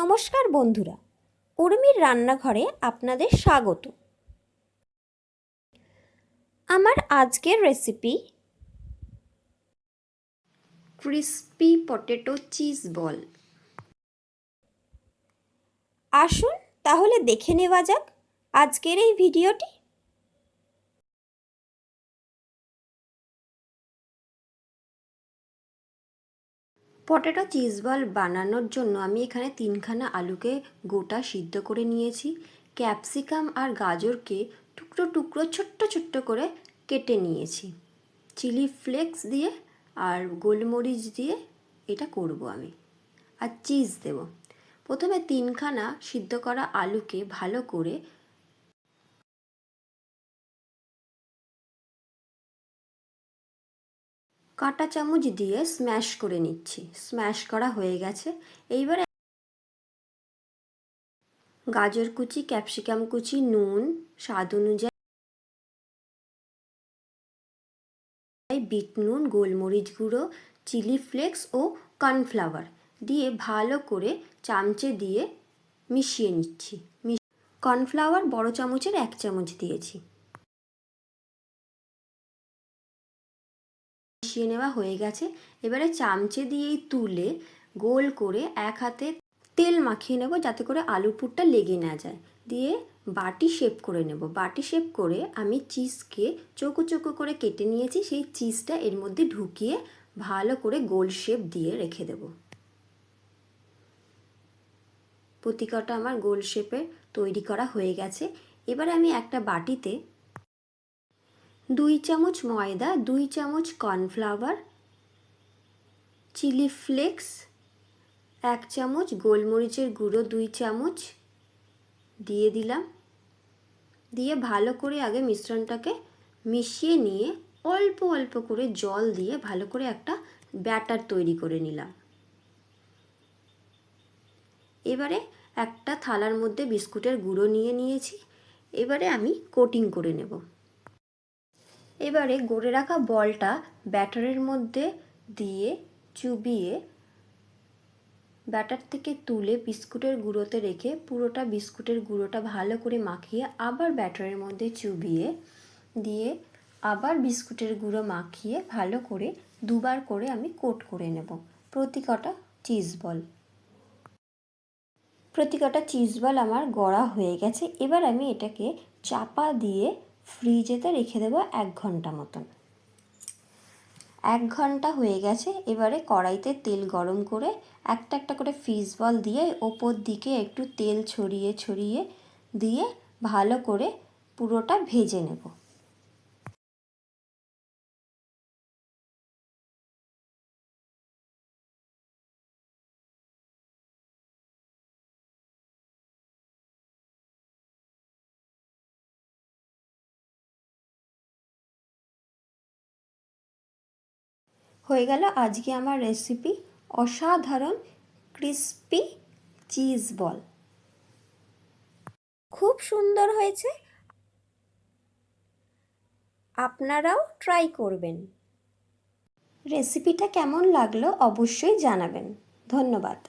নমস্কার বন্ধুরা, উর্মির রান্নাঘরে আপনাদের স্বাগত। আমার আজকের recipe crispy potato cheese ball. আসুন তাহলে দেখে নেওয়া যাক আজকের এই ভিডিওটি। পটেটো চিজ বল বানানোর জন্য আমি এখানে 3খানা আলুকে গোটা সিদ্ধ করে নিয়েছি। ক্যাপসিকাম আর গাজরকে টুকরো টুকরো ছোট্ট ছোট্ট করে কেটে নিয়েছি। চিলি ফ্লেক্স দিয়ে আর গোলমরিচ দিয়ে এটা করব আমি, আর চিজ দেব। প্রথমে 3খানা সিদ্ধ করা আলুকে ভালো করে কাঁটা চামচ দিয়ে স্ম্যাশ করে নিচ্ছি। স্ম্যাশ করা হয়ে গেছে। এইবারে গাজর কুচি, ক্যাপসিকাম কুচি, নুন স্বাদ অনুযায়ী, বিট নুন, গোলমরিচ গুঁড়ো, চিলি ফ্লেক্স ও কর্নফ্লাওয়ার দিয়ে ভালো করে চামচে দিয়ে মিশিয়ে নিচ্ছি। কর্নফ্লাওয়ার বড় চামচের 1 চামচ দিয়েছি। মিশিয়ে নেওয়া হয়ে গেছে। এবারে চামচে দিয়েই তুলে গোল করে এক হাতে তেল মাখিয়ে নেব, যাতে করে আলুর পুরটা লেগে না যায়। দিয়ে বাটি শেপ করে নেব। বাটি শেপ করে আমি চিজকে চৌকো চৌকো করে কেটে নিয়েছি। সেই চিজটা এর মধ্যে ঢুকিয়ে ভালো করে গোল শেপ দিয়ে রেখে দেব। প্রতিকটা আমার গোল শেপে তৈরি করা হয়ে গেছে। এবারে আমি একটা বাটিতে 2 চামচ ময়দা, 2 চামচ কর্নফ্লাওয়ার, চিলি ফ্লেক্স 1 চামচ, গোলমরিচের গুঁড়ো 2 চামচ দিয়ে দিলাম। দিয়ে ভালো করে আগে মিশ্রণটাকে মিশিয়ে নিয়ে অল্প অল্প করে জল দিয়ে ভালো করে একটা ব্যাটার তৈরি করে নিলাম। এবারে একটা থালার মধ্যে বিস্কুটের গুঁড়ো নিয়ে নিয়েছি। এবারে আমি কোটিং করে নেব। এবারে গড়ে রাখা বলটা ব্যাটারের মধ্যে দিয়ে চুবিয়ে ব্যাটার থেকে তুলে বিস্কুটের গুঁড়োতে রেখে পুরোটা বিস্কুটের গুঁড়োটা ভালো করে মাখিয়ে আবার ব্যাটারের মধ্যে চুবিয়ে দিয়ে আবার বিস্কুটের গুঁড়ো মাখিয়ে ভালো করে 2বার করে আমি কোট করে নেব প্রতিকটা চিজ বল। প্রতিকটা চিজ বল আমার গড়া হয়ে গেছে। এবার আমি এটাকে চাপা দিয়ে ফ্রিজেতে রেখে দেবো 1 ঘন্টা মতন। 1 ঘন্টা হয়ে গেছে। এবারে কড়াইতে তেল গরম করে একটা একটা করে ফিশ বল দিয়ে ওপর দিকে একটু তেল ছড়িয়ে ছড়িয়ে দিয়ে ভালো করে পুরোটা ভেজে নেব। হয়ে গেল আজকে আমার রেসিপি অসাধারণ ক্রিস্পি চিজ বল। খুব সুন্দর হয়েছে, আপনারাও ট্রাই করবেন। রেসিপিটা কেমন লাগলো অবশ্যই জানাবেন। ধন্যবাদ।